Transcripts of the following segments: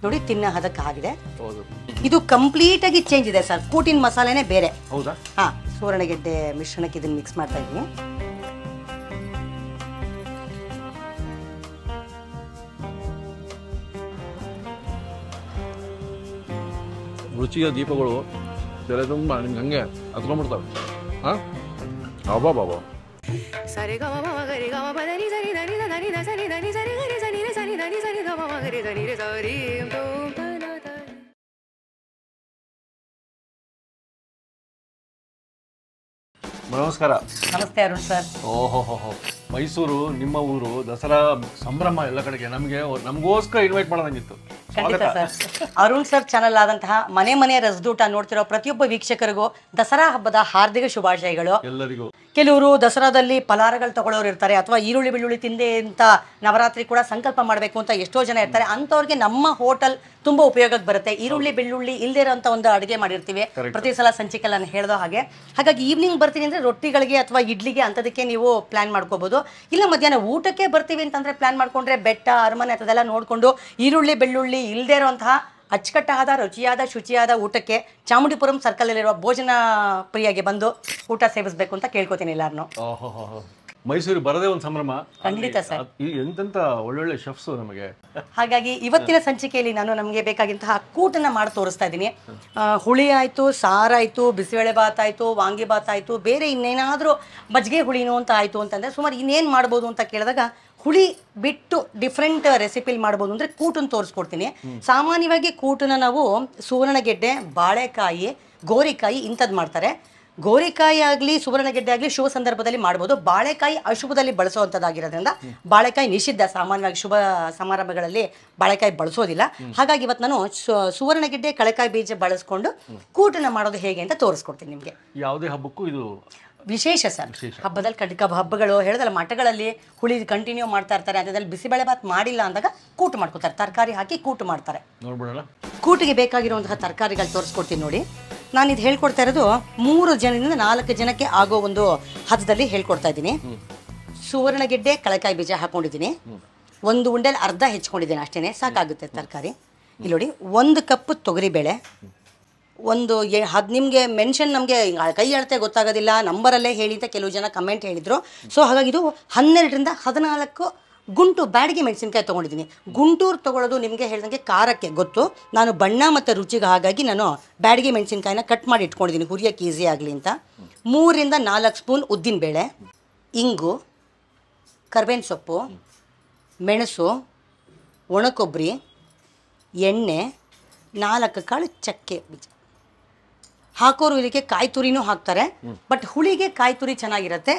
ನೋಡಿ ತಿನ್ನ ಹದಕ್ಕಾಗಿದೆ. ಹೌದು. ಇದು ಕಂಪ್ಲೀಟ್ ಆಗಿ ಚೇಂಜ್ ಇದೆ ಸರ್. ಕೂಟಿನ ಮಸಾಲೆನೇ ಬೇರೆ. ಹೌದಾ? ಹಾ, ಸುವರ್ಣಗೆಡ್ಡೆ ಮಿಶ್ರಣಕ್ಕೆ ಇದನ್ನ ಮಿಕ್ಸ್ ಮಾಡ್ತಾ ಇದ್ದೀನಿ. ರುಚಿಯ ದೀಪಗಳು ತೆರೆ ತುಂಬ ನಿಮ್ಗೆ ಹಂಗೆ ಹತ್ಕೊಂಡ್ಬಿಡ್ತವೆ. ಹಾಂ, ಅಬ್ಬಾ ಬಾಬಾ. ಸರಿ ಗ ಮ ಮ ಗರಿ ಗ ಮ ಪ ದ ನಿ ಸರಿ ದ ನಿ ದ ನಿ ದ ಸರಿ ದ ನಿ ಸರಿ ಗರಿ ಸರಿ ರೆ ಸರಿ ದ ನಿ ಸರಿ ಗ ಮ ಮ ಗರಿ ದ ನಿ ರೆ ಸರಿ ತೋ ಪ ನ ದ. ನಮಸ್ಕಾರ. ನಮಸ್ತೆ ಅರುಣ್ ಸರ್. ಓಹೋ, ಮೈಸೂರು ನಿಮ್ಮ ಊರು, ದಸರಾ ಸಂಭ್ರಮ ಎಲ್ಲ ಕಡೆಗೆ. ನಮಗೋಸ್ಕರ ಇನ್ವೈಟ್ ಮಾಡೋದಂಗಿತ್ತು. ಖಂಡಿತ ಸರ್. ಅರುಣ್ ಸರ್ ಚಾನಲ್ ಆದಂತಹ ಮನೆ ಮನೆ ರಸದೂಟ ನೋಡ್ತಿರೋ ಪ್ರತಿಯೊಬ್ಬ ವೀಕ್ಷಕರಿಗೂ ದಸರಾ ಹಬ್ಬದ ಹಾರ್ದಿಕ ಶುಭಾಶಯಗಳು. ಎಲ್ಲರಿಗೂ. ಕೆಲವರು ದಸರಾದಲ್ಲಿ ಫಲಾರಗಳು ತಗೊಳ್ಳೋರು ಇರ್ತಾರೆ, ಅಥವಾ ಈರುಳ್ಳಿ ಬೆಳ್ಳುಳ್ಳಿ ತಿಂದೆ ಅಂತ ನವರಾತ್ರಿ ಕೂಡ ಸಂಕಲ್ಪ ಮಾಡಬೇಕು ಅಂತ ಎಷ್ಟೋ ಜನ ಇರ್ತಾರೆ. ಅಂಥವ್ರಿಗೆ ನಮ್ಮ ಹೋಟೆಲ್ ತುಂಬಾ ಉಪಯೋಗಕ್ಕೆ ಬರುತ್ತೆ. ಈರುಳ್ಳಿ ಬೆಳ್ಳುಳ್ಳಿ ಇಲ್ಲದೇ ಇರೋಂಥ ಒಂದು ಅಡುಗೆ ಮಾಡಿರ್ತೀವಿ ಪ್ರತಿ ಸಲ ಸಂಚಿಕೆಲ್ಲ ನಾನು ಹೇಳ್ದೋ ಹಾಗೆ. ಹಾಗಾಗಿ ಈವ್ನಿಂಗ್ ಬರ್ತೀನಿ ಅಂದರೆ ರೊಟ್ಟಿಗಳಿಗೆ ಅಥವಾ ಇಡ್ಲಿಗೆ ಅಂಥದಕ್ಕೆ ನೀವು ಪ್ಲಾನ್ ಮಾಡ್ಕೋಬೋದು. ಇಲ್ಲ ಮಧ್ಯಾಹ್ನ ಊಟಕ್ಕೆ ಬರ್ತೀವಿ ಅಂತಂದರೆ ಪ್ಲಾನ್ ಮಾಡ್ಕೊಂಡ್ರೆ ಬೆಟ್ಟ ಅರಮನೆ ಅಂತದೆಲ್ಲ ನೋಡಿಕೊಂಡು ಈರುಳ್ಳಿ ಬೆಳ್ಳುಳ್ಳಿ ಇಲ್ಲದೇ ಇರೋಂತಹ ಅಚ್ಚುಕಟ್ಟಾದ ರುಚಿಯಾದ ಶುಚಿಯಾದ ಊಟಕ್ಕೆ ಚಾಮುಂಡಿಪುರಂ ಸರ್ಕಲಲ್ಲಿರುವ ಭೋಜನ ಪ್ರಿಯಾಗೆ ಬಂದು ಊಟ ಸೇವಿಸಬೇಕು ಅಂತ ಕೇಳ್ಕೊತೀನಿ ಎಲ್ಲಾರನ್ನು. ಮೈಸೂರು ಬರದೇ ಒಂದು ಸಂಭ್ರಮ. ಖಂಡಿತ ಸರ್. ಎಂತೆಂತ ಒಳ್ಳೊಳ್ಳೆ ಶೆಫ್ಸ್ ನಮಗೆ. ಹಾಗಾಗಿ ಇವತ್ತಿನ ಸಂಚಿಕೆಯಲ್ಲಿ ನಾನು ನಮಗೆ ಬೇಕಾಗಿಂತಹ ಕೂಟನ್ನ ಮಾಡಿ ತೋರಿಸ್ತಾ ಇದ್ದೀನಿ. ಹುಳಿ ಆಯಿತು, ಸಾರಾಯಿತು, ಬಿಸಿಬೇಳೆ ಭಾತ್ ಆಯಿತು, ವಾಂಗಿ ಭಾತ್ ಆಯಿತು, ಬೇರೆ ಇನ್ನೇನಾದರೂ ಮಜ್ಜಿಗೆ ಹುಳಿನೂ ಅಂತ ಆಯಿತು ಅಂತಂದರೆ ಸುಮಾರು ಇನ್ನೇನು ಮಾಡ್ಬೋದು ಅಂತ ಕೇಳಿದಾಗ ಹುಳಿ ಬಿಟ್ಟು ಡಿಫ್ರೆಂಟ್ ರೆಸಿಪಿಲಿ ಮಾಡ್ಬೋದು ಅಂದರೆ ಕೂಟನ್ನು ತೋರಿಸ್ಕೊಡ್ತೀನಿ. ಸಾಮಾನ್ಯವಾಗಿ ಕೂಟನ್ನ ನಾವು ಸುವರ್ಣಗೆಡ್ಡೆ, ಬಾಳೆಕಾಯಿ, ಗೋರಿಕಾಯಿ ಇಂಥದ್ದು ಮಾಡ್ತಾರೆ. ಗೋರಿಕಾಯಿ ಆಗಲಿ ಸುವರ್ಣಗೆಡ್ಡೆ ಆಗಲಿ ಶುಭ ಸಂದರ್ಭದಲ್ಲಿ ಮಾಡ್ಬೋದು. ಬಾಳೆಕಾಯಿ ಅಶುಭದಲ್ಲಿ ಬಳಸುವಂಥದ್ದಾಗಿರೋದ್ರಿಂದ ಬಾಳೆಕಾಯಿ ನಿಷಿದ್ಧ. ಸಾಮಾನ್ಯವಾಗಿ ಶುಭ ಸಮಾರಂಭಗಳಲ್ಲಿ ಬಾಳೆಕಾಯಿ ಬಳಸೋದಿಲ್ಲ. ಹಾಗಾಗಿ ಇವತ್ತು ನಾನು ಸುವರ್ಣಗೆಡ್ಡೆ, ಕಳೆಕಾಯಿ ಬೀಜ ಬಳಸ್ಕೊಂಡು ಕೂಟನ್ನ ಮಾಡೋದು ಹೇಗೆ ಅಂತ ತೋರಿಸ್ಕೊಡ್ತೀನಿ ನಿಮಗೆ. ಯಾವುದೇ ಹಬ್ಬಕ್ಕೂ ಇದು ವಿಶೇಷ ಸರ್. ಹಬ್ಬದಲ್ಲಿ ಹಬ್ಬಗಳು ಹೇಳಿದಲ್ಲ, ಮಠಗಳಲ್ಲಿ ಹುಳಿ ಕಂಟಿನ್ಯೂ ಮಾಡ್ತಾ ಇರ್ತಾರೆ. ಅಂಥದ್ರಲ್ಲಿ ಬಿಸಿಬೇಳೆ ಭಾತ್ ಮಾಡಿಲ್ಲ ಅಂದಾಗ ಕೂಟು ಮಾಡ್ಕೋತಾರೆ, ತರಕಾರಿ ಹಾಕಿ ಕೂಟು ಮಾಡ್ತಾರೆ. ನೋಡ್ಬಿಡೋಣ. ಕೂಟಿಗೆ ಬೇಕಾಗಿರುವಂತಹ ತರಕಾರಿಗಳು ತೋರಿಸ್ಕೊಡ್ತೀನಿ ನೋಡಿ. ನಾನು ಇದು ಹೇಳ್ಕೊಡ್ತಾ ಇರೋದು 3 ಜನದಿಂದ 4 ಜನಕ್ಕೆ ಆಗೋ ಒಂದು ಹದದಲ್ಲಿ ಹೇಳ್ಕೊಡ್ತಾ ಇದ್ದೀನಿ. ಸುವರ್ಣಗೆಡ್ಡೆ, ಕಳೆಕಾಯಿ ಬೀಜ ಹಾಕೊಂಡಿದ್ದೀನಿ. 1 ಉಂಡೆಲಿ ಅರ್ಧ ಹೆಚ್ಕೊಂಡಿದ್ದೀನಿ, ಅಷ್ಟೇ ಸಾಕಾಗುತ್ತೆ ತರಕಾರಿ. ಇಲ್ಲಿ ನೋಡಿ, 1 ಕಪ್ ತೊಗರಿಬೇಳೆ, ನಿಮಗೆ ಮೆನ್ಷನ್ ನಮಗೆ ಕೈ ಅಳತೆ ಗೊತ್ತಾಗೋದಿಲ್ಲ, ನಂಬರಲ್ಲೇ ಹೇಳಿ ಅಂತ ಕೆಲವು ಜನ ಕಮೆಂಟ್ ಹೇಳಿದರು. ಸೊ ಹಾಗಾಗಿ ಇದು 12ರಿಂದ 14 ಗುಂಟು ಬ್ಯಾಡಗಿ ಮೆಣಸಿನ್ಕಾಯಿ ತೊಗೊಂಡಿದ್ದೀನಿ. ಗುಂಟೂರು ತೊಗೊಳ್ಳೋದು ನಿಮಗೆ ಹೇಳ್ದಂಗೆ ಖಾರಕ್ಕೆ ಗೊತ್ತು. ನಾನು ಬಣ್ಣ ಮತ್ತು ರುಚಿಗೆ ಹಾಗಾಗಿ ನಾನು ಬ್ಯಾಡಗಿ ಮೆಣಸಿನ್ಕಾಯಿನ ಕಟ್ ಮಾಡಿ ಇಟ್ಕೊಂಡಿದ್ದೀನಿ, ಹುರಿಯೋಕ್ಕೆ ಈಸಿ ಆಗಲಿ ಅಂತ. 3ರಿಂದ 4 ಸ್ಪೂನ್ ಉದ್ದಿನಬೇಳೆ, ಇಂಗು, ಕರ್ಬೇವಿನ ಸೊಪ್ಪು, ಮೆಣಸು, ಒಣಕೊಬ್ಬರಿ, ಎಣ್ಣೆ, 4 ಕಾಳು ಚಕ್ಕೆ ಬೀಜ ಹಾಕೋರು. ಇದಕ್ಕೆ ಕಾಯಿ ತುರಿನೂ ಹಾಕ್ತಾರೆ, ಬಟ್ ಹುಳಿಗೆ ಕಾಯಿ ತುರಿ ಚೆನ್ನಾಗಿರುತ್ತೆ,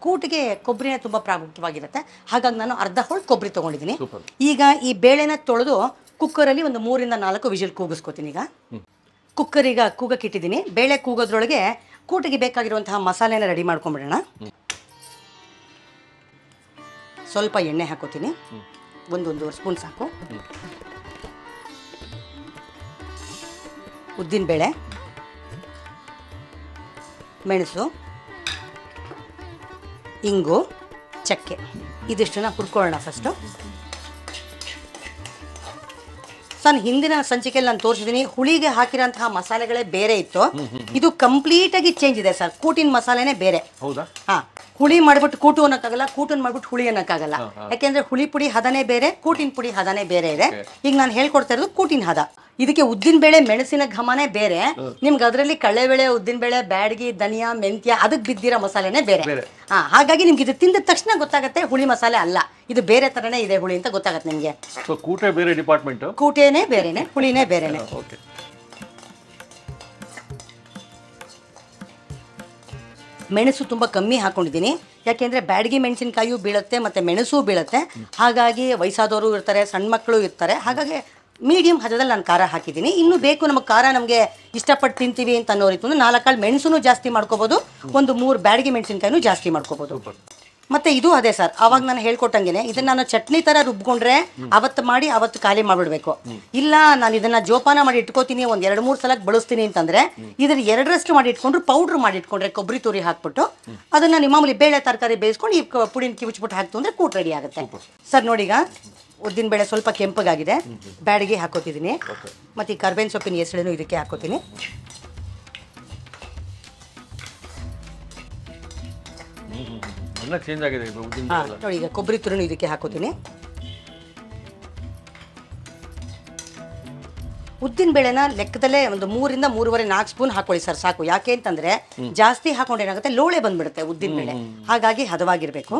ಕೂಟಿಗೆ ಕೊಬ್ಬರಿನೇ ತುಂಬ ಪ್ರಾಮುಖ್ಯವಾಗಿರುತ್ತೆ. ಹಾಗಾಗಿ ನಾನು ಅರ್ಧ ಹೋಳು ಕೊಬ್ಬರಿ ತೊಗೊಂಡಿದ್ದೀನಿ. ಈಗ ಈ ಬೇಳೆನ ತೊಳೆದು ಕುಕ್ಕರಲ್ಲಿ 3ರಿಂದ 4 ವಿಜಿಲ್ ಕೂಗಿಸ್ಕೊತೀನಿ. ಈಗ ಕುಕ್ಕರ್ ಕೂಗಕ್ಕೆ ಇಟ್ಟಿದ್ದೀನಿ. ಬೇಳೆ ಕೂಗೋದ್ರೊಳಗೆ ಕೂಟಿಗೆ ಬೇಕಾಗಿರುವಂತಹ ಮಸಾಲೆನ ರೆಡಿ ಮಾಡ್ಕೊಂಬಿಡೋಣ. ಸ್ವಲ್ಪ ಎಣ್ಣೆ ಹಾಕೋತೀನಿ, 1-1.5 ಸ್ಪೂನ್ ಸಾಕು. ಉದ್ದಿನಬೇಳೆ, ಮೆಣಸು, ಇಂಗು, ಚಕ್ಕೆ ಇದಿಷ್ಟನ್ನ ಹುರ್ಕೊಳ್ಳೋಣ ಫಸ್ಟು. ನಾನು ಹಿಂದಿನ ಸಂಚಿಕೆಯಲ್ಲಿ ನಾನು ತೋರಿಸಿದ್ದೀನಿ, ಹುಳಿಗೆ ಹಾಕಿರೋಂತಹ ಮಸಾಲೆಗಳೇ ಬೇರೆ ಇತ್ತು. ಇದು ಕಂಪ್ಲೀಟಾಗಿ ಚೇಂಜ್ ಇದೆ ಸರ್. ಕೂಟಿನ ಮಸಾಲೆನೇ ಬೇರೆ. ಹೌದಾ? ಹಾಂ, ಹುಳಿ ಮಾಡಿಬಿಟ್ಟು ಕೂಟು ಅನ್ನೋಕ್ಕಾಗಲ್ಲ, ಕೂಟನ್ನು ಮಾಡಿಬಿಟ್ಟು ಹುಳಿ ಅನ್ನೋಕ್ಕಾಗಲ್ಲ. ಯಾಕೆಂದರೆ ಹುಳಿ ಪುಡಿ ಹದನೇ ಬೇರೆ, ಕೂಟಿನ ಪುಡಿ ಹದನೇ ಬೇರೆ ಇದೆ. ಈಗ ನಾನು ಹೇಳ್ಕೊಡ್ತಾ ಇರೋದು ಕೂಟಿನ ಹದ. ಇದಕ್ಕೆ ಉದ್ದಿನಬೇಳೆ, ಮೆಣಸಿನ ಘಮನೇ ಬೇರೆ. ನಿಮ್ಗೆ ಅದರಲ್ಲಿ ಕಡಲೆಬೇಳೆ, ಉದ್ದಿನಬೇಳೆ, ಬ್ಯಾಡಗಿ, ಧನಿಯಾ, ಮೆಂತ್ಯ ಅದಕ್ಕೆ ಬಿದ್ದಿರೋ ಮಸಾಲೆನೇ ಬೇರೆ. ಹಾಗಾಗಿ ನಿಮ್ಗೆ ಇದು ತಿಂದ ತಕ್ಷಣ ಗೊತ್ತಾಗುತ್ತೆ ಹುಳಿ ಮಸಾಲೆ ಅಲ್ಲ, ಇದು ಬೇರೆ ಥರನೇ ಇದೆ ಹುಳಿ ಅಂತ ಗೊತ್ತಾಗುತ್ತೆ ನಿಮಗೆ. ಕೂಟೆ ಬೇರೆ ಡಿಪಾರ್ಟ್ಮೆಂಟ್, ಕೂಟೇನೇ ಬೇರೆನೆ, ಹುಳಿನೇ ಬೇರೆನೆ. ಮೆಣಸು ತುಂಬ ಕಮ್ಮಿ ಹಾಕೊಂಡಿದ್ದೀನಿ, ಯಾಕೆಂದರೆ ಬ್ಯಾಡಗಿ ಮೆಣಸಿನಕಾಯಿಯೂ ಬೀಳುತ್ತೆ ಮತ್ತು ಮೆಣಸು ಬೀಳುತ್ತೆ. ಹಾಗಾಗಿ ವಯಸ್ಸಾದವರು ಇರ್ತಾರೆ, ಸಣ್ಣ ಮಕ್ಕಳು ಇರ್ತಾರೆ. ಹಾಗಾಗಿ ಮೀಡಿಯಂ ಹದದಲ್ಲಿ ನಾನು ಖಾರ ಹಾಕಿದ್ದೀನಿ. ಇನ್ನೂ ಬೇಕು ನಮಗೆ ಖಾರ, ನಮಗೆ ಇಷ್ಟಪಟ್ಟು ತಿಂತೀವಿ ಅಂತ ಅನ್ನೋರಿತ್ತು 4 ಕಾಳು ಮೆಣಸು ಜಾಸ್ತಿ ಮಾಡ್ಕೋಬೋದು, 1-3 ಬ್ಯಾಡಗಿ ಮೆಣಸಿನ್ಕಾಯಿನೂ ಜಾಸ್ತಿ ಮಾಡ್ಕೋಬೋದು. ಮತ್ತು ಇದು ಅದೇ ಸರ್, ಆವಾಗ ನಾನು ಹೇಳ್ಕೊಟ್ಟಂಗೆ ಇದನ್ನು ನಾನು ಚಟ್ನಿ ಥರ ರುಬ್ಕೊಂಡ್ರೆ ಅವತ್ತು ಮಾಡಿ ಅವತ್ತು ಖಾಲಿ ಮಾಡಿಬಿಡ್ಬೇಕು. ಇಲ್ಲ ನಾನು ಇದನ್ನು ಜೋಪಾನ ಮಾಡಿ ಇಟ್ಕೋತೀನಿ, 1-2-3 ಸಲಕ್ಕೆ ಬಳಸ್ತೀನಿ ಅಂತಂದರೆ ಇದನ್ನು 2ರಷ್ಟು ಮಾಡಿ ಇಟ್ಕೊಂಡ್ರು, ಪೌಡ್ರ್ ಮಾಡಿ ಇಟ್ಕೊಂಡ್ರೆ ಕೊಬ್ಬರಿ ತುರಿ ಹಾಕ್ಬಿಟ್ಟು ಅದನ್ನು ನಿಮ್ಮ ಮಾಮೂಲಿ ಬೇಳೆ ತರಕಾರಿ ಬೇಯಿಸ್ಕೊಂಡು ಈ ಪುಡಿನ ಕಿವುಚ್ಬಿಟ್ಟು ಹಾಕ್ತು ಅಂದರೆ ಕೂಟ್ ರೆಡಿ ಆಗುತ್ತೆ ಸರ್. ನೋಡಿ, ಈಗ ಉದ್ದಿನಬೇಳೆ ಸ್ವಲ್ಪ ಕೆಂಪಗಾಗಿದೆ, ಬ್ಯಾಡಿಗೆ ಹಾಕೋತಿದ್ದೀನಿ. ಮತ್ತು ಈ ಕರ್ಬೇವಿನ ಸೊಪ್ಪಿನ ಹೆಸಳನ್ನು ಇದಕ್ಕೆ ಹಾಕೋತೀನಿ. ಎಲ್ಲ ಚೇಂಜ್ ಆಗಿದೆ ಹಾಂ ನೋಡಿ, ಈಗ ಕೊಬ್ಬರಿ ತುರಿನೂ ಇದಕ್ಕೆ ಹಾಕೋತೀನಿ. ಉದ್ದಿನ ಬೇಳೆನ ಲೆಕ್ಕದಲ್ಲೇ ಒಂದು 3 ಇಂದ 3.5-4 ಸ್ಪೂನ್ ಹಾಕೊಳ್ಳಿ ಸರ್, ಸಾಕು. ಯಾಕೆ ಅಂತಂದ್ರೆ ಜಾಸ್ತಿ ಹಾಕೊಂಡ್ರೆ ಏನಾಗುತ್ತೆ, ಲೋಳೆ ಬಂದ್ಬಿಡುತ್ತೆ ಉದ್ದಿನ ಬೇಳೆ, ಹಾಗಾಗಿ ಹದವಾಗಿರ್ಬೇಕು.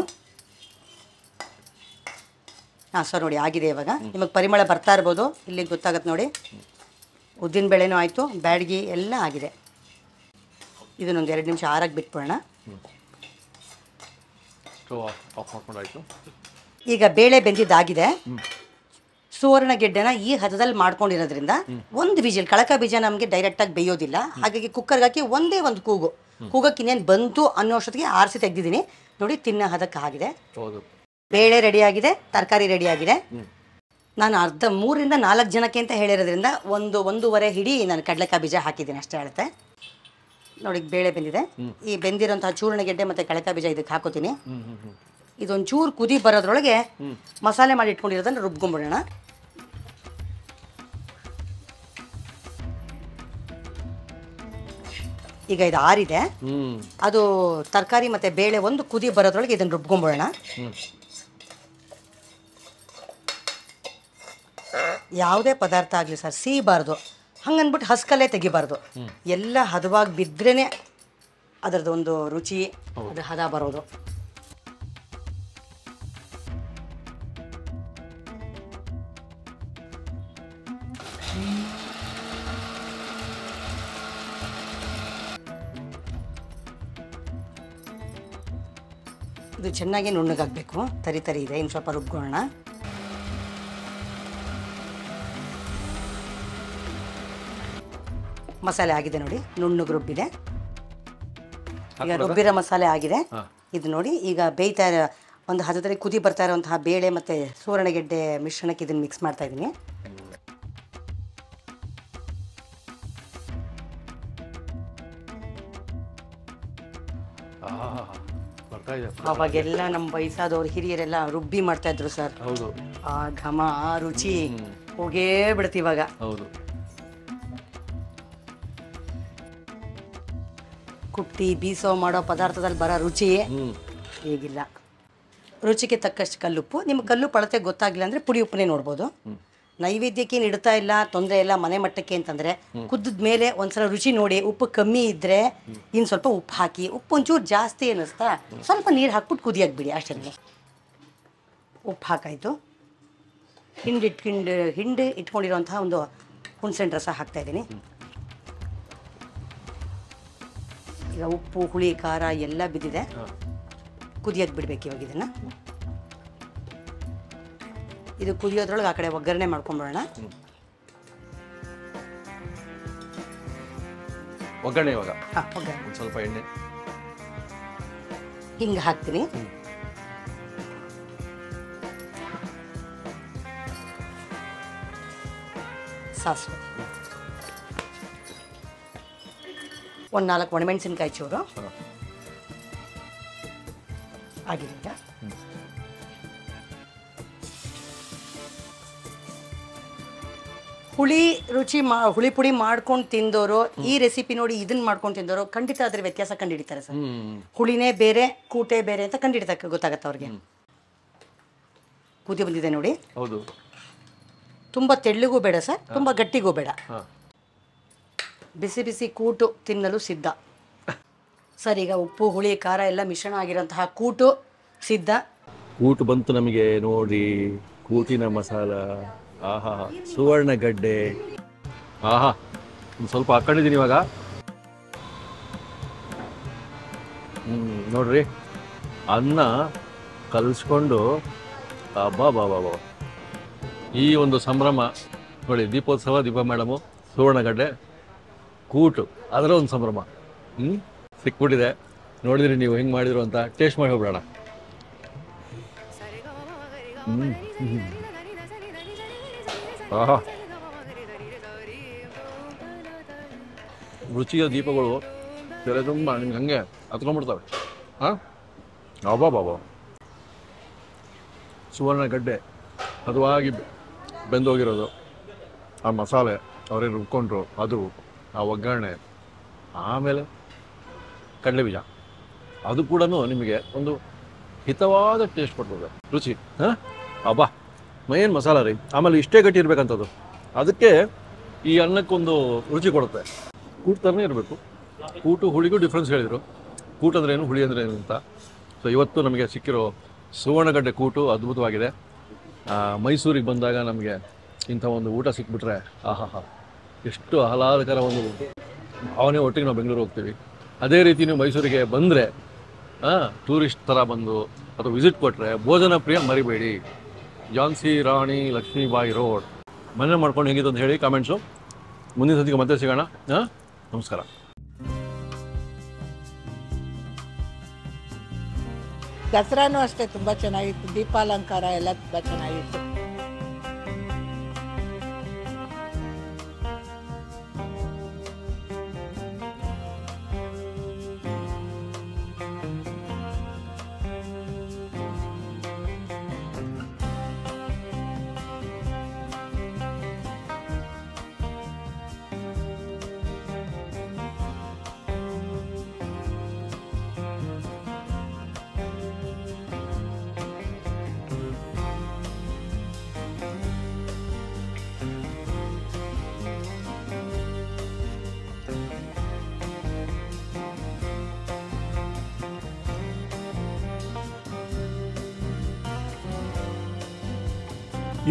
ಹಾಂ ಸರ್ ನೋಡಿ ಆಗಿದೆ. ಇವಾಗ ನಿಮಗೆ ಪರಿಮಳ ಬರ್ತಾ ಇರ್ಬೋದು, ಇಲ್ಲಿಗೆ ಗೊತ್ತಾಗತ್ತೆ ನೋಡಿ. ಉದ್ದಿನ ಬೇಳೆನೂ ಆಯಿತು, ಬ್ಯಾಡಗಿ ಎಲ್ಲ ಆಗಿದೆ. ಇದನ್ನೊಂದು 2 ನಿಮಿಷ ಆರಾಗಿ ಬಿಟ್ಬಿಡೋಣ. ಈಗ ಬೇಳೆ ಬೆಂದಿದ್ದಾಗಿದೆ. ಸುವರ್ಣ ಗೆಡ್ಡೆನ ಈ ಹದದಲ್ಲಿ ಮಾಡ್ಕೊಂಡಿರೋದ್ರಿಂದ ಒಂದು ವಿಜಿಲ್, ಕಳಕ ಬೀಜ ನಮಗೆ ಡೈರೆಕ್ಟಾಗಿ ಬೇಯೋದಿಲ್ಲ, ಹಾಗಾಗಿ ಕುಕ್ಕರ್ಗೆ ಹಾಕಿ ಒಂದೇ ಒಂದು ಕೂಗಕ್ಕೆ ಇನ್ನೇನು ಬಂತು ಅನ್ನೋ ಅಷ್ಟೊತ್ತಿಗೆ ಆರಿಸಿ ತೆಗೆದಿದ್ದೀನಿ ನೋಡಿ. ತಿನ್ನೋ ಹದಕ್ಕೆ ಆಗಿದೆ. ಬೇಳೆ ರೆಡಿಯಾಗಿದೆ, ತರಕಾರಿ ರೆಡಿಯಾಗಿದೆ. ನಾನು 3 ರಿಂದ 4 ಜನಕ್ಕೆ ಅಂತ ಹೇಳಿರೋದ್ರಿಂದ 1.5 ಹಿಡಿ ನಾನು ಕಡಲೆಕಾಯಿ ಬೀಜ ಹಾಕಿದ್ದೀನಿ ಅಷ್ಟೇ ಅಳತೆ ನೋಡಿ. ಬೇಳೆ ಬೆಂದಿದೆ. ಈ ಬೆಂದಿರೋಂತಹ ಚೂರ್ಣ ಗೆಡ್ಡೆ ಮತ್ತು ಕಡಲೆಕಾಯಿ ಬೀಜ ಇದಕ್ಕೆ ಹಾಕೋತೀನಿ. ಇದೊಂದು ಚೂರು ಕುದಿ ಬರೋದ್ರೊಳಗೆ ಮಸಾಲೆ ಮಾಡಿ ಇಟ್ಕೊಂಡಿರೋದನ್ನು ರುಬ್ಕೊಂಡ್ಬಿಡೋಣ. ಈಗ ಇದು ಆರಿದೆ, ಅದು ತರಕಾರಿ ಮತ್ತು ಬೇಳೆ ಒಂದು ಕುದಿ ಬರೋದ್ರೊಳಗೆ ಇದನ್ನು ರುಬ್ಕೊಂಡ್ಬಿಡೋಣ. ಯಾವುದೇ ಪದಾರ್ಥ ಆಗಲಿ ಸರ್ ಸಿಹಿಬಾರ್ದು, ಹಂಗನ್ಬಿಟ್ಟು ಹಸ್ಕಲ್ಲೇ ತೆಗಿಬಾರ್ದು. ಎಲ್ಲ ಹದವಾಗಿ ಬಿದ್ರೇ ಅದರದ್ದು ಒಂದು ರುಚಿ, ಅದ್ರ ಹದ ಬರೋದು. ಇದು ಚೆನ್ನಾಗಿ ನುಣ್ಣಗಾಗಬೇಕು, ತರಿ ಇದೆ. ಇನ್ನು ಸ್ವಲ್ಪ ರುಬ್ಕೊಳ್ಳೋಣ. ಮಸಾಲೆ ಆಗಿದೆ ನೋಡಿ, ನುಣ್ಣಗೆ ರುಬ್ಬಿದೆ. ಈಗ ರುಬ್ಬಿರೋ ಮಸಾಲೆ ಆಗಿದೆ. ಇದು ನೋಡಿ, ಈಗ ಬೇಯ್ತಾ ಇರೋ ಒಂದು ಹದದಲ್ಲಿ ಕುದಿ ಬರ್ತಾ ಇರೋಂತಹ ಬೇಳೆ ಮತ್ತು ಸುವರ್ಣಗೆಡ್ಡೆ ಮಿಶ್ರಣಕ್ಕೆ ಇದನ್ನು ಮಿಕ್ಸ್ ಮಾಡ್ತಾ ಇದ್ದೀನಿ. ಅವಾಗೆಲ್ಲ ನಮ್ಮ ವಯಸ್ಸಾದವ್ರು ಹಿರಿಯರೆಲ್ಲ ರುಬ್ಬಿ ಮಾಡ್ತಾ ಇದ್ರು ಸರ್. ಆ ಘಮ, ಆ ರುಚಿ ಹೋಗೇ ಬಿಡುತ್ತೆ ಇವಾಗ. ಕುಟ್ಟಿ ಬೀಸೋ ಮಾಡೋ ಪದಾರ್ಥದಲ್ಲಿ ಬರೋ ರುಚಿ ಈಗಿಲ್ಲ. ರುಚಿಗೆ ತಕ್ಕಷ್ಟು ಕಲ್ಲುಪ್ಪು. ನಿಮ್ಗೆ ಕಲ್ಲು ಪಳತೆ ಗೊತ್ತಾಗಿಲ್ಲ ಅಂದರೆ ಪುಡಿ ಉಪ್ಪನ್ನೇ ನೋಡ್ಬೋದು. ನೈವೇದ್ಯಕ್ಕೆ ಏನು ಇಡ್ತಾ ಇಲ್ಲ, ತೊಂದರೆ ಇಲ್ಲ, ಮನೆ ಮಟ್ಟಕ್ಕೆ ಅಂತಂದರೆ ಕುದ್ದ ಮೇಲೆ ಒಂದ್ಸಲ ರುಚಿ ನೋಡಿ, ಉಪ್ಪು ಕಮ್ಮಿ ಇದ್ದರೆ ಇನ್ನು ಸ್ವಲ್ಪ ಉಪ್ಪು ಹಾಕಿ, ಉಪ್ಪು ಒಂಚೂರು ಜಾಸ್ತಿ ಅನ್ನಿಸ್ತಾ ಸ್ವಲ್ಪ ನೀರು ಹಾಕ್ಬಿಟ್ಟು ಕುದಿಯಕ್ಕೆ ಬಿಡಿ ಅಷ್ಟೇ. ಉಪ್ಪು ಹಾಕಾಯಿತು. ಹಿಂಡಿ ಇಟ್ಕೊಂಡಿರೋಂತಹ ಒಂದು ಹುಣಸೆಹಣ್ಣು ರಸ ಹಾಕ್ತಾಯಿದ್ದೀನಿ. ಈಗ ಉಪ್ಪು, ಹುಳಿ, ಖಾರ ಎಲ್ಲ ಬಿದ್ದಿದೆ. ಕುದಿಯಕ್ಕೆ ಬಿಡ್ಬೇಕು ಇವಾಗ ಇದನ್ನು. ಇದು ಕುದಿಯೋದ್ರೊಳಗೆ ಆ ಕಡೆ ಒಗ್ಗರಣೆ ಮಾಡ್ಕೊಂಬಿಡೋಣ. ಒಗ್ಗರಣೆ ಇವಾಗ ಒಗ್ಗರಣೆ ಸ್ವಲ್ಪ ಎಣ್ಣೆ, ಹಿಂಗೆ ಹಾಕ್ತೀನಿ. ಸಾಸಿವೆ, ಒಂದು 4 ಒಣಮೆಣಸಿನ್ಕಾಯಿ ಚೂರು ಆಗಿದೆ. ಈಗ ಹುಳಿ ಪುಡಿ ಮಾಡ್ಕೊಂಡು ತಿಂದವರು ಈ ರೆಸಿಪಿ ನೋಡಿ ಇದನ್ನ ಮಾಡ್ಕೊಂಡು ತಿಂದವರು ಖಂಡಿತ ಅದ್ರ ವ್ಯತ್ಯಾಸ ಕಂಡುಹಿಡಿತಾರೆ ಸರ್. ಹುಳಿನೇ ಬೇರೆ, ಕೂಟೆ ಬೇರೆ ಅಂತ ಕಂಡುಹಿಡಿತಕ್ಕ ಗೊತ್ತಾಗತ್ತೆ ಅವ್ರಿಗೆ. ಕುದಿ ಬಂದಿದೆ ನೋಡಿ. ಹೌದು, ತುಂಬ ತೆಳ್ಳಗೂ ಬೇಡ ಸರ್, ತುಂಬ ಗಟ್ಟಿಗೂ ಬೇಡ. ಬಿಸಿ ಬಿಸಿ ಕೂಟು ತಿನ್ನಲು ಸಿದ್ಧ ಸರ್. ಈಗ ಉಪ್ಪು, ಹುಳಿ, ಖಾರ ಎಲ್ಲ ಮಿಶ್ರಣ ಆಗಿರೋಂತಹ ಕೂಟು ಸಿದ್ಧ. ಕೂಟು ಬಂತು ನಮಗೆ ನೋಡಿ. ಕೂಟಿನ ಮಸಾಲ, ಆಹಾ, ಸುವರ್ಣಗಡ್ಡೆ, ಆಹಾ, ಒಂದು ಸ್ವಲ್ಪ ಹಾಕೊಂಡಿದ್ದೀನಿ ಇವಾಗ. ನೋಡ್ರಿ, ಅನ್ನ ಕಲಿಸ್ಕೊಂಡು ಬಾಬಾ ಈ ಒಂದು ಸಂಭ್ರಮ ನೋಡಿ. ದೀಪೋತ್ಸವ, ದೀಪ ಮೇಡಮು, ಸುವರ್ಣಗಡ್ಡೆ, ಕೂಟು, ಅದರ ಒಂದು ಸಂಭ್ರಮ ಸಿಕ್ಬಿಟ್ಟಿದೆ. ನೋಡಿದ್ರಿ ನೀವು ಹೆಂಗೆ ಮಾಡಿದ್ರು ಅಂತ. ಟೇಸ್ಟ್ ಮಾಡಿ ಹೋಗ್ಬಿಡೋಣ. ಆಹಾ, ರುಚಿಯ ದೀಪಗಳು ತೆರೆ ತುಂಬ ನಿಮ್ಗೆ ಹಂಗೆ ಹತ್ಕೊಂಡ್ಬಿಡ್ತವೆ. ಹಾಂ, ಬಾಬಾ ಸುವರ್ಣಗಡ್ಡೆ ಹದವಾಗಿ ಬೆಂದೋಗಿರೋದು, ಆ ಮಸಾಲೆ ಅವರೇನು ರುಬ್ಕೊಂಡ್ರು ಅದು, ಆ ಒಗ್ಗರಣೆ, ಆಮೇಲೆ ಕಡಲೆ ಬೀಜ, ಅದು ಕೂಡ ನಿಮಗೆ ಒಂದು ಹಿತವಾದ ಟೇಸ್ಟ್ ಕೊಡ್ತದೆ, ರುಚಿ. ಹಾಂ ಅಬ್ಬಾ ಮೇನ್ ಮಸಾಲ ರೀ. ಆಮೇಲೆ ಇಷ್ಟೇ ಗಟ್ಟಿ ಇರಬೇಕಂಥದ್ದು, ಅದಕ್ಕೆ ಈ ಅನ್ನಕ್ಕೊಂದು ರುಚಿ ಕೊಡುತ್ತೆ. ಕೂಟು ಥರನೇ ಇರಬೇಕು. ಕೂಟು ಹುಳಿಗೂ ಡಿಫ್ರೆನ್ಸ್ ಹೇಳಿದರು. ಕೂಟು ಅಂದ್ರೇನು, ಹುಳಿ ಅಂದ್ರೇನು ಅಂತ. ಸೊ ಇವತ್ತು ನಮಗೆ ಸಿಕ್ಕಿರೋ ಸುವರ್ಣಗಡ್ಡೆ ಕೂಟು ಅದ್ಭುತವಾಗಿದೆ. ಮೈಸೂರಿಗೆ ಬಂದಾಗ ನಮಗೆ ಇಂಥ ಒಂದು ಊಟ ಸಿಕ್ಬಿಟ್ರೆ ಆಹಾ ಎಷ್ಟು ಆಹ್ಲಾದಕರ ಒಂದು ಭಾವನೆ ಒಟ್ಟಿಗೆ ನಾವು ಬೆಂಗಳೂರು ಹೋಗ್ತೀವಿ. ಅದೇ ರೀತಿ ನೀವು ಮೈಸೂರಿಗೆ ಬಂದರೆ ಟೂರಿಸ್ಟ್ ಥರ ಬಂದು ಅಥವಾ ವಿಸಿಟ್ ಕೊಟ್ಟರೆ ಭೋಜನ ಪ್ರಿಯ ಮರಿಬೇಡಿ. ಝಾನ್ಸಿ ರಾಣಿ ಲಕ್ಷ್ಮೀಬಾಯಿ ರೋಡ್ ಮನೆ ಮಾಡ್ಕೊಂಡು ಹೇಗಿತ್ತು ಅಂತ ಹೇಳಿ ಕಾಮೆಂಟ್ಸು. ಮುಂದಿನ ಸತಿಗೆ ಮತ್ತೆ ಸಿಗೋಣ. ನಮಸ್ಕಾರ. ದಸರಾನೂ ಅಷ್ಟೇ ತುಂಬ ಚೆನ್ನಾಗಿತ್ತು, ದೀಪಾಲಂಕಾರ ಎಲ್ಲ ತುಂಬ ಚೆನ್ನಾಗಿತ್ತು.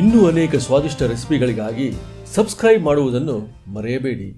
ಇನ್ನೂ ಅನೇಕ ಸ್ವಾದಿಷ್ಟ ರೆಸಿಪಿಗಳಿಗಾಗಿ ಸಬ್ಸ್ಕ್ರೈಬ್ ಮಾಡುವುದನ್ನು ಮರೆಯಬೇಡಿ.